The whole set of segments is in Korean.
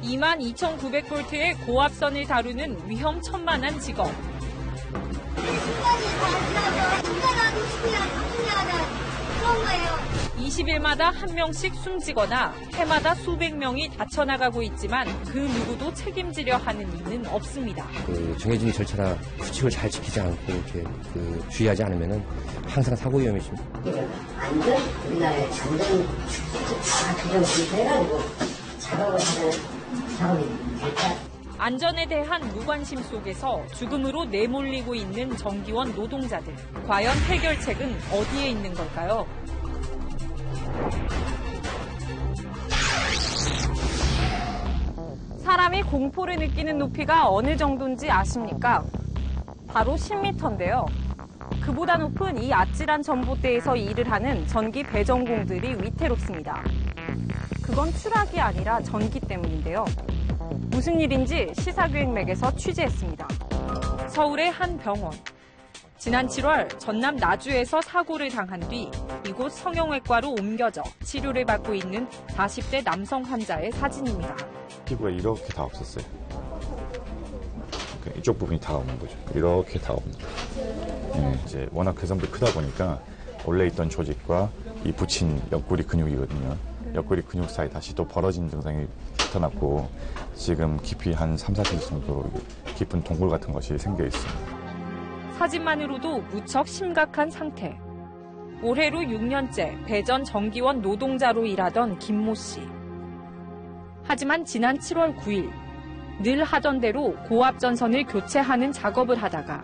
22,900볼트의 고압선을 다루는 위험천만한 직업. 순간이 다 지나서 운전하고 싶으면 당신이하다 그런 거예요. 20일마다 한 명씩 숨지거나 해마다 수백 명이 다쳐나가고 있지만 그 누구도 책임지려 하는 이는 없습니다. 정해진 절차나 수칙을 잘 지키지 않고 이렇게 주의하지 않으면 항상 사고 위험이 있습니다. 안전, 우리나라의 안전 다 규정해가지고 작업을 하는 작업이 될까? 안전에 대한 무관심 속에서 죽음으로 내몰리고 있는 정기원 노동자들. 과연 해결책은 어디에 있는 걸까요? 사람이 공포를 느끼는 높이가 어느 정도인지 아십니까? 바로 10m인데요. 그보다 높은 이 아찔한 전봇대에서 일을 하는 전기 배전공들이 위태롭습니다. 그건 추락이 아니라 전기 때문인데요. 무슨 일인지 시사기획맥에서 취재했습니다. 서울의 한 병원. 지난 7월 전남 나주에서 사고를 당한 뒤 이곳 성형외과로 옮겨져 치료를 받고 있는 40대 남성 환자의 사진입니다. 피부가 이렇게 다 없었어요. 이쪽 부분이 다 없는 거죠. 이렇게 다 없는 거죠. 네, 이제 워낙 괴선도 크다 보니까 원래 있던 조직과 이 붙인 옆구리 근육이거든요. 옆구리 근육 사이 다시 또 벌어진 증상이 나타났고 지금 깊이 한 3-4cm 정도 깊은 동굴 같은 것이 생겨 있습니다. 사진만으로도 무척 심각한 상태. 올해로 6년째 배전 정기원 노동자로 일하던 김모 씨. 하지만 지난 7월 9일 늘 하던 대로 고압 전선을 교체하는 작업을 하다가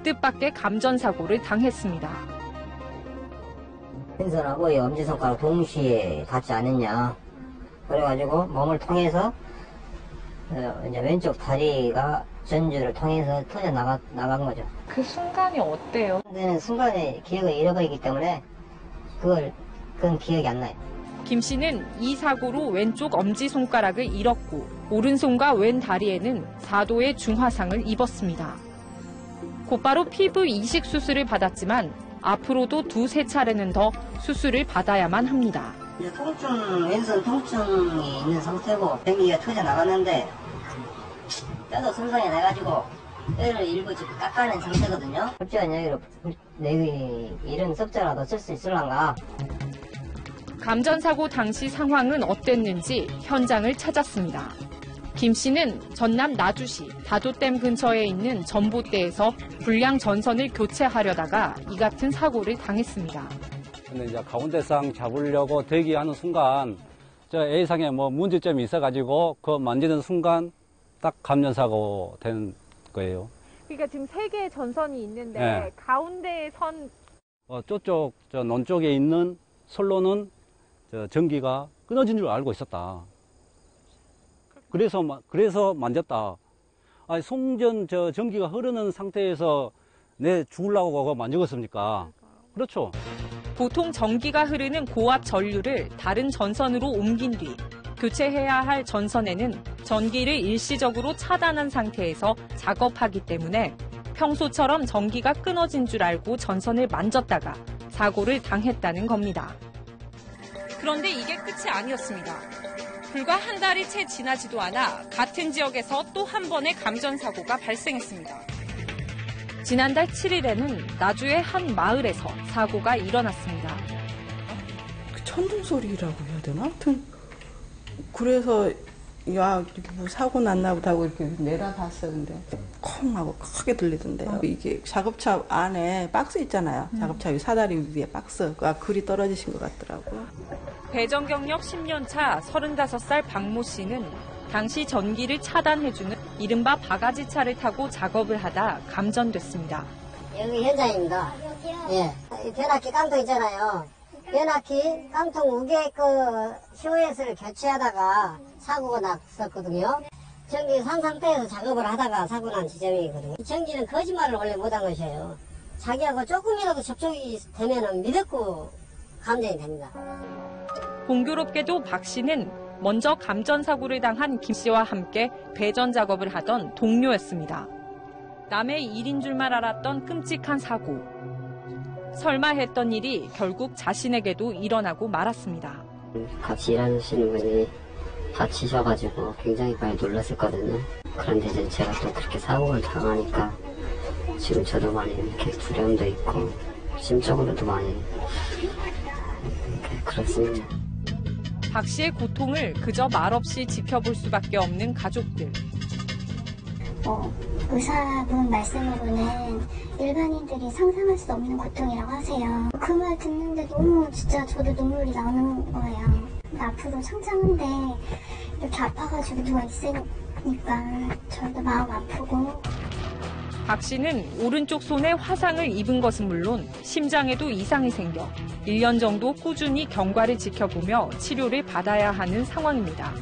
뜻밖의 감전사고를 당했습니다. 왼손하고 엄지손가락 동시에 닿지 않았냐. 그래가지고 몸을 통해서 이제 왼쪽 다리가 전주를 통해서 터져 나간 거죠. 그 순간이 어때요? 근데는 순간에 기억을 잃어버리기 때문에 그건 기억이 안 나요. 김 씨는 이 사고로 왼쪽 엄지손가락을 잃었고 오른손과 왼 다리에는 4도의 중화상을 입었습니다. 곧바로 피부 이식 수술을 받았지만 앞으로도 2-3차례는 더 수술을 받아야만 합니다. 이제 왼손 통증이 있는 상태고 변기가 터져 나갔는데 뼈도 손상이 나가지고 뼈를 일부 지금 깎아낸 상태거든요. 급지한 여기로 내 이런 썩자라도 쓸 수 있을란가. 감전사고 당시 상황은 어땠는지 현장을 찾았습니다. 김 씨는 전남 나주시 다도댐 근처에 있는 전봇대에서 불량 전선을 교체하려다가 이 같은 사고를 당했습니다. 근데 이제 가운데상 잡으려고 대기하는 순간 저 A상에 문제점이 있어가지고 그 만지는 순간 딱 감전사고 된 거예요. 그러니까 지금 3개의 전선이 있는데 네. 가운데의 선 저쪽 논 쪽에 있는 선로는 전기가 끊어진 줄 알고 있었다. 그래서 만졌다. 아니, 송전 전기가 흐르는 상태에서 내 죽으려고 만지겠습니까? 그렇죠. 보통 전기가 흐르는 고압 전류를 다른 전선으로 옮긴 뒤 교체해야 할 전선에는 전기를 일시적으로 차단한 상태에서 작업하기 때문에 평소처럼 전기가 끊어진 줄 알고 전선을 만졌다가 사고를 당했다는 겁니다. 그런데 이게 끝이 아니었습니다. 불과 한 달이 채 지나지도 않아 같은 지역에서 또 한 번의 감전사고가 발생했습니다. 지난달 7일에는 나주의 한 마을에서 사고가 일어났습니다. 천둥 소리라고 해야 되나? 하여튼 그래서 야 이렇게 뭐 사고 났나 보다 하고 이렇게 내려봤어. 근데 콩 하고 크게 들리던데요. 이게 작업차 안에 박스 있잖아요. 작업차 위 사다리 위에 박스가 글이 떨어지신 것 같더라고요. 배전 경력 10년 차 35살 박모 씨는 당시 전기를 차단해주는 이른바 바가지차를 타고 작업을 하다 감전됐습니다. 여기 현장입니다. 예, 변압기 깡통 있잖아요. 변압기 깡통 우개 COS를 교체하다가 사고가 났었거든요. 전기 산 상태에서 작업을 하다가 사고 난 지점이거든요. 이 전기는 거짓말을 원래 못한 것이에요. 자기하고 조금이라도 접촉이 되면 믿고 감전이 됩니다. 공교롭게도 박 씨는 먼저 감전사고를 당한 김 씨와 함께 배전 작업을 하던 동료였습니다. 남의 일인 줄만 알았던 끔찍한 사고. 설마 했던 일이 결국 자신에게도 일어나고 말았습니다. 같이 일하시는 분이 다치셔가지고 굉장히 많이 놀랐었거든요. 그런데 이제 제가 또 그렇게 사고를 당하니까 지금 저도 많이 이렇게 두려움도 있고 심적으로도 많이 이렇게 그렇습니다. 박 씨의 고통을 그저 말없이 지켜볼 수밖에 없는 가족들. 의사분 말씀으로는 일반인들이 상상할 수 없는 고통이라고 하세요. 그 말 듣는데 너무 진짜 저도 눈물이 나는 거예요. 앞으로 창창한데 이렇게 아파가지고 누워 있으니까 저도 마음 아프고. 박 씨는 오른쪽 손에 화상을 입은 것은 물론 심장에도 이상이 생겨 1년 정도 꾸준히 경과를 지켜보며 치료를 받아야 하는 상황입니다.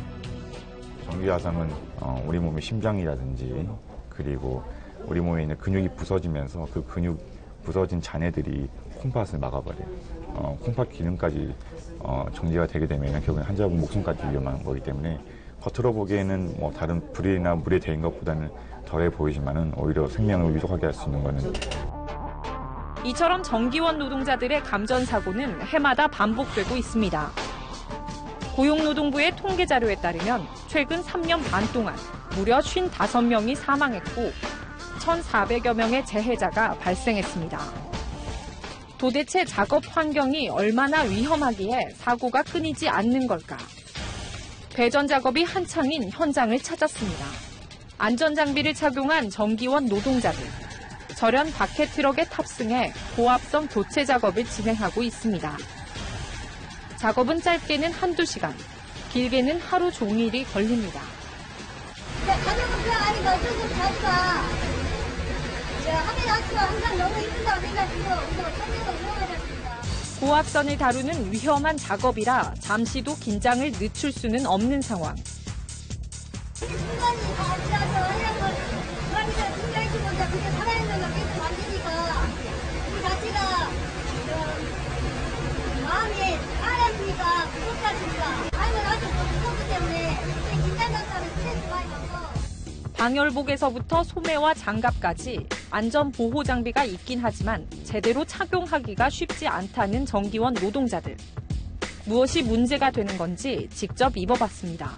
전기 화상은 우리 몸의 심장이라든지 그리고 우리 몸에 있는 근육이 부서지면서 그 근육 부서진 잔해들이 콩팥을 막아버려요. 콩팥 기능까지 정지가 되게 되면 결국엔 환자분 목숨까지 위험한 거기 때문에 겉으로 보기에는 뭐 다른 불이나 물에 데인 것보다는 덜해 보이지만은 오히려 생명을 위독하게 할 수 있는 거는. 이처럼 정기원 노동자들의 감전사고는 해마다 반복되고 있습니다. 고용노동부의 통계 자료에 따르면 최근 3년 반 동안 무려 55명이 사망했고 1,400여 명의 재해자가 발생했습니다. 도대체 작업 환경이 얼마나 위험하기에 사고가 끊이지 않는 걸까? 배전 작업이 한창인 현장을 찾았습니다. 안전장비를 착용한 정기원 노동자들. 절연 바켓트럭에 탑승해 고압선 교체 작업을 진행하고 있습니다. 작업은 짧게는 한두 시간, 길게는 하루 종일이 걸립니다. 가족은 그냥 아니까 어쩔 수 없이 하지마. 하긴 하지만 항상 너무 힘들다고 생각해서 천재가 위험하잖습니다. 고압선을 다루는 위험한 작업이라 잠시도 긴장을 늦출 수는 없는 상황. 순간이 다 지나서 하려고 그러니까 긴장시키고 그게 살아있는 걸 계속 만지니까 그 자체가 마음이 안아프니까 무섭다니까. 아니면 아주 무섭기 때문에 긴장감사는 스트레스 많이 받고. 방열복에서부터 소매와 장갑까지 안전보호 장비가 있긴 하지만 제대로 착용하기가 쉽지 않다는 정기원 노동자들. 무엇이 문제가 되는 건지 직접 입어봤습니다.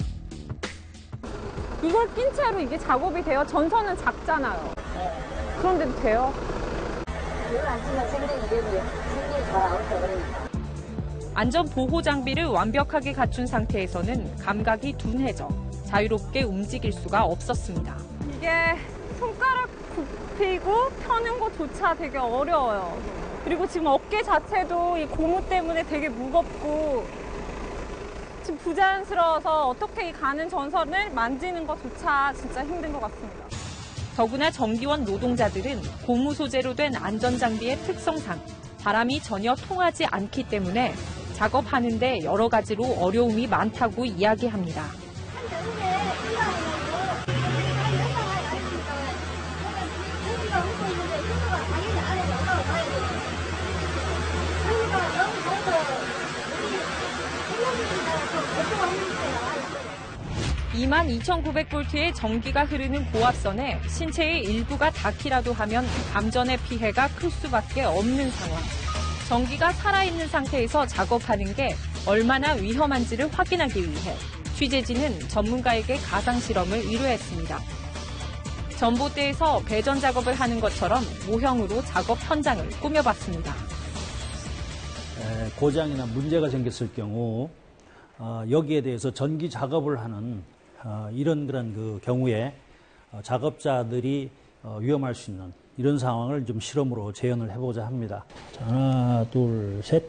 이걸 낀 채로 이게 작업이 돼요? 전선은 작잖아요. 그런데도 돼요? 이걸 안 쓰면 생명이 잘 아웃돼 버립니다. 안전보호 장비를 완벽하게 갖춘 상태에서는 감각이 둔해져 자유롭게 움직일 수가 없었습니다. 이게 손가락 굽히고 펴는 것조차 되게 어려워요. 그리고 지금 어깨 자체도 이 고무 때문에 되게 무겁고 지금 부자연스러워서 어떻게 이 가는 전선을 만지는 것조차 진짜 힘든 것 같습니다. 더구나 정기원 노동자들은 고무 소재로 된 안전장비의 특성상 바람이 전혀 통하지 않기 때문에 작업하는데 여러 가지로 어려움이 많다고 이야기합니다. (22,900V) 전기가 흐르는 고압선에 신체의 일부가 닿기라도 하면 감전의 피해가 클 수밖에 없는 상황. 전기가 살아있는 상태에서 작업하는 게 얼마나 위험한지를 확인하기 위해 취재진은 전문가에게 가상실험을 의뢰했습니다. 전봇대에서 배전 작업을 하는 것처럼 모형으로 작업 현장을 꾸며봤습니다. 고장이나 문제가 생겼을 경우 여기에 대해서 전기 작업을 하는 이런 그런 그 경우에 작업자들이 위험할 수 있는 이런 상황을 좀 실험으로 재현을 해보자 합니다. 자, 하나, 둘, 셋.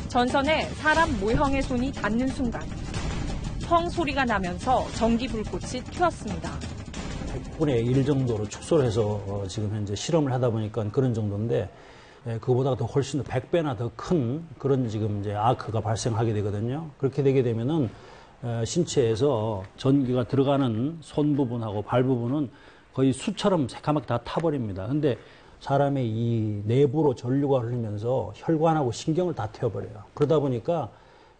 전선에 사람 모형의 손이 닿는 순간 펑 소리가 나면서 전기 불꽃이 튀었습니다. 100분의 1 정도로 축소를 해서 지금 현재 실험을 하다 보니까 그런 정도인데 그보다 더 훨씬 더 100배나 더 큰 그런 지금 이제 아크가 발생하게 되거든요. 그렇게 되게 되면은 신체에서 전기가 들어가는 손 부분하고 발 부분은 거의 수처럼 새까맣게 다 타버립니다. 근데 사람의 이 내부로 전류가 흐르면서 혈관하고 신경을 다 태워버려요. 그러다 보니까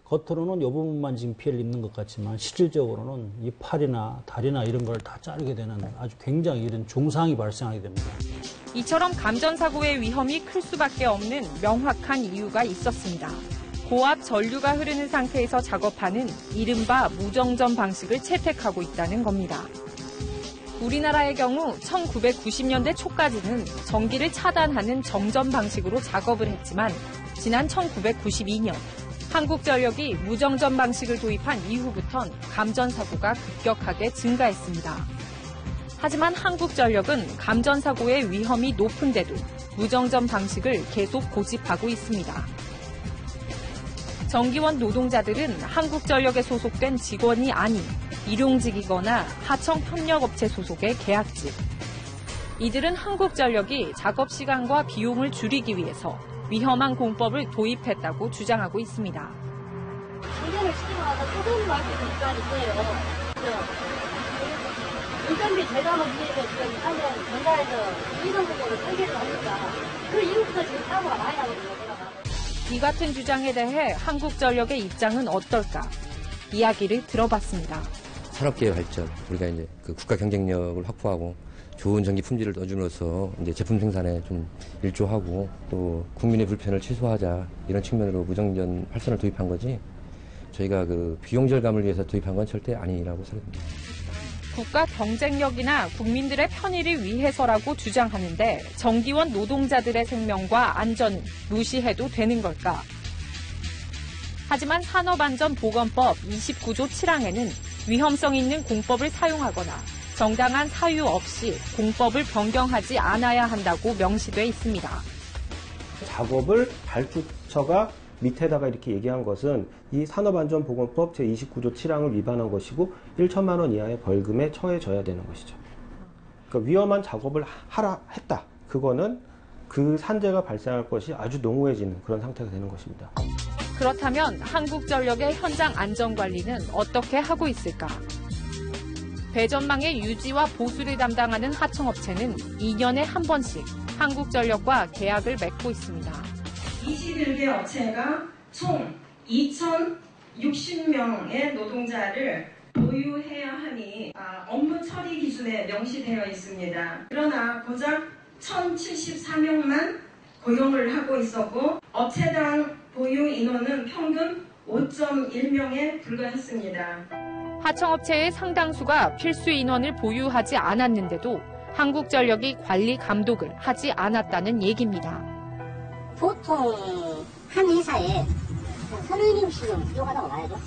겉으로는 이 부분만 지금 피해를 입는 것 같지만 실질적으로는 이 팔이나 다리나 이런 걸 다 자르게 되는 아주 굉장히 이런 중상이 발생하게 됩니다. 이처럼 감전사고의 위험이 클 수밖에 없는 명확한 이유가 있었습니다. 고압 전류가 흐르는 상태에서 작업하는 이른바 무정전 방식을 채택하고 있다는 겁니다. 우리나라의 경우 1990년대 초까지는 전기를 차단하는 정전 방식으로 작업을 했지만 지난 1992년 한국전력이 무정전 방식을 도입한 이후부턴 감전사고가 급격하게 증가했습니다. 하지만 한국전력은 감전사고의 위험이 높은데도 무정전 방식을 계속 고집하고 있습니다. 전기원 노동자들은 한국전력에 소속된 직원이 아닌 일용직이거나 하청협력업체 소속의 계약직. 이들은 한국전력이 작업시간과 비용을 줄이기 위해서 위험한 공법을 도입했다고 주장하고 있습니다. 운전을 시키고 나서 소송을 할 수도 있다니까요. 운전비 제감을 위해서 지금 하면 전가에서 이동국으로 설계를 하니까 그 이후부터 지금 사고가 많이 나거든요. 이 같은 주장에 대해 한국전력의 입장은 어떨까? 이야기를 들어봤습니다. 산업계의 발전, 우리가 이제 그 국가 경쟁력을 확보하고 좋은 전기 품질을 넣어줌으로써 이제 제품 생산에 좀 일조하고 또 국민의 불편을 최소화하자 이런 측면으로 무정전 활선을 도입한 거지 저희가 그 비용 절감을 위해서 도입한 건 절대 아니라고 생각합니다. 국가 경쟁력이나 국민들의 편의를 위해서라고 주장하는데 전기원 노동자들의 생명과 안전은 무시해도 되는 걸까? 하지만 산업안전보건법 29조 7항에는 위험성 있는 공법을 사용하거나 정당한 사유 없이 공법을 변경하지 않아야 한다고 명시돼 있습니다. 작업을 발주처가 밑에다가 이렇게 얘기한 것은 이 산업안전보건법 제29조 7항을 위반한 것이고 1천만 원 이하의 벌금에 처해져야 되는 것이죠. 그러니까 위험한 작업을 했다. 그거는 그 산재가 발생할 것이 아주 농후해지는 그런 상태가 되는 것입니다. 그렇다면 한국전력의 현장 안전관리는 어떻게 하고 있을까? 배전망의 유지와 보수를 담당하는 하청업체는 2년에 한 번씩 한국전력과 계약을 맺고 있습니다. 21개 업체가 총 2,060명의 노동자를 보유해야 하니 업무 처리 기준에 명시되어 있습니다. 그러나 고작 1,074명만 고용을 하고 있었고 업체당 보유 인원은 평균 5.1명에 불과했습니다. 하청업체의 상당수가 필수 인원을 보유하지 않았는데도 한국전력이 관리 감독을 하지 않았다는 얘기입니다. 보통 한 회사에 30명씩 좀 부족하다고 봐야죠.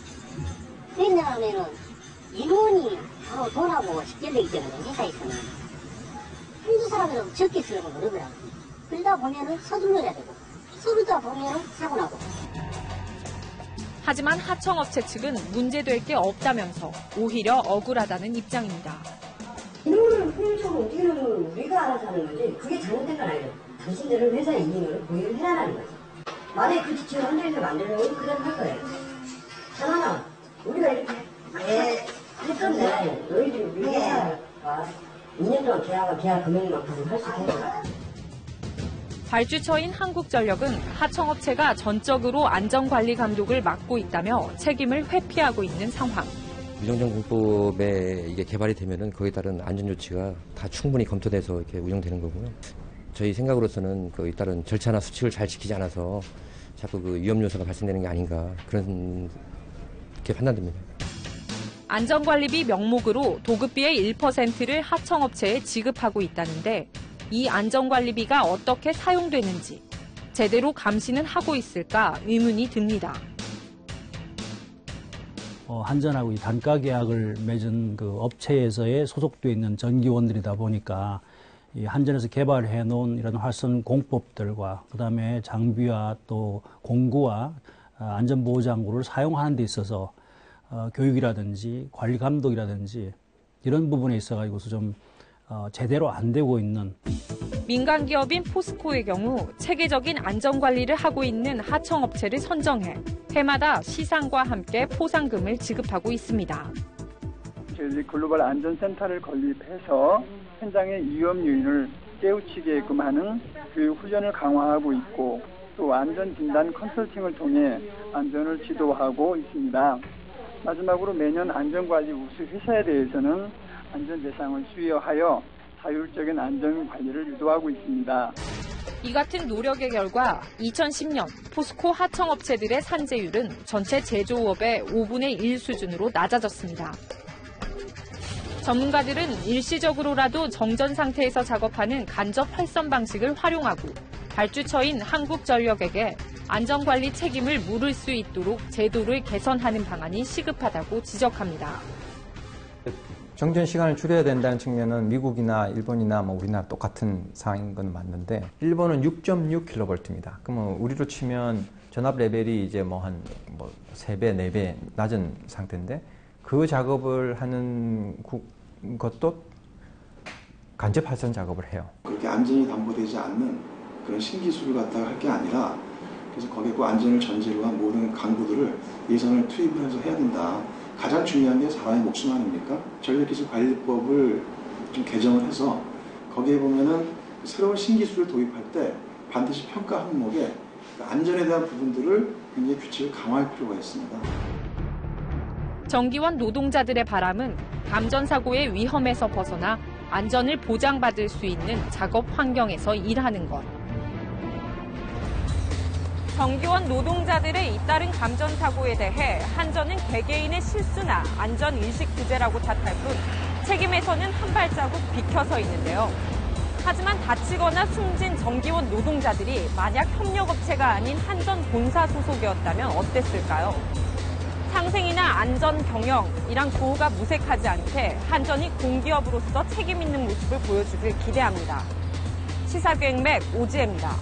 왜냐하면 인원이 바로 돈하고 직결되기 때문에 회사에서는 한두 사람이라도 적게 쓰려고 그러더라고요. 그러다 보면은 서둘러야 되고 서두르다 보면은 사고 나고. 하지만 하청업체 측은 문제될 게 없다면서 오히려 억울하다는 입장입니다. 인원을 효율적으로 움직이는 건 우리가 알아서 하는 거지 그게 잘못된 건 아니죠. 당신들은 회사의 인원을 보유를 해라는 거지. 만약에 그 지침을 흔들리면 만들면 그대로 할 거예요. 하나는 우리가 이렇게 했던데 너희들이 우리 회사가 2년 동안 계약 금액만큼 할 수 있는 거야. 발주처인 한국전력은 하청업체가 전적으로 안전관리 감독을 맡고 있다며 책임을 회피하고 있는 상황. 무정전 공법에 이게 개발이 되면은 거기에 따른 안전 조치가 다 충분히 검토돼서 이렇게 운영되는 거고요. 저희 생각으로서는 거기에 따른 절차나 수칙을 잘 지키지 않아서 자꾸 그 위험 요소가 발생되는 게 아닌가 그런 게 판단됩니다. 안전관리비 명목으로 도급비의 1%를 하청업체에 지급하고 있다는데 이 안전관리비가 어떻게 사용되는지 제대로 감시는 하고 있을까 의문이 듭니다. 한전하고 이 단가 계약을 맺은 그 업체에서의 소속돼 있는 전기원들이다 보니까 이 한전에서 개발해 놓은 이런 활선 공법들과 그다음에 장비와 또 공구와 안전보호장구를 사용하는 데 있어서 교육이라든지 관리 감독이라든지 이런 부분에 있어가지고서 좀 제대로 안 되고 있는. 민간 기업인 포스코의 경우 체계적인 안전관리를 하고 있는 하청업체를 선정해 해마다 시상과 함께 포상금을 지급하고 있습니다. 저희 글로벌 안전센터를 건립해서 현장의 위험 요인을 깨우치게끔 하는 교육 훈련을 강화하고 있고 또 안전진단 컨설팅을 통해 안전을 지도하고 있습니다. 마지막으로 매년 안전관리 우수 회사에 대해서는 안전 대상을 수여하여 자율적인 안전관리를 유도하고 있습니다. 이 같은 노력의 결과 2010년 포스코 하청업체들의 산재율은 전체 제조업의 5분의 1 수준으로 낮아졌습니다. 전문가들은 일시적으로라도 정전 상태에서 작업하는 간접 활선 방식을 활용하고 발주처인 한국전력에게 안전관리 책임을 물을 수 있도록 제도를 개선하는 방안이 시급하다고 지적합니다. 정전 시간을 줄여야 된다는 측면은 미국이나 일본이나 우리나라 똑같은 상황인 건 맞는데 일본은 6.6kV입니다. 그러면 우리로 치면 전압 레벨이 이제 한 3배, 4배 낮은 상태인데 그 작업을 하는 것도 간접 활선 작업을 해요. 그렇게 안전이 담보되지 않는 그런 신기술을 갖다가 할 게 아니라 그래서 거기에 그 안전을 전제로 한 모든 강구들을 예산을 투입을 해서 해야 된다. 가장 중요한 게 사람의 목숨 아닙니까? 전력기술관리법을 좀 개정을 해서 거기에 보면은 새로운 신기술을 도입할 때 반드시 평가 항목에 안전에 대한 부분들을 굉장히 규칙을 강화할 필요가 있습니다. 전기원 노동자들의 바람은 감전사고의 위험에서 벗어나 안전을 보장받을 수 있는 작업 환경에서 일하는 것. 전기원 노동자들의 잇따른 감전사고에 대해 한전은 개개인의 실수나 안전인식 부재라고 탓할 뿐 책임에서는 한 발자국 비켜서 있는데요. 하지만 다치거나 숨진 전기원 노동자들이 만약 협력업체가 아닌 한전 본사 소속이었다면 어땠을까요? 상생이나 안전 경영이란 구호가 무색하지 않게 한전이 공기업으로서 책임 있는 모습을 보여주길 기대합니다. 시사기획맥 오지혜입니다.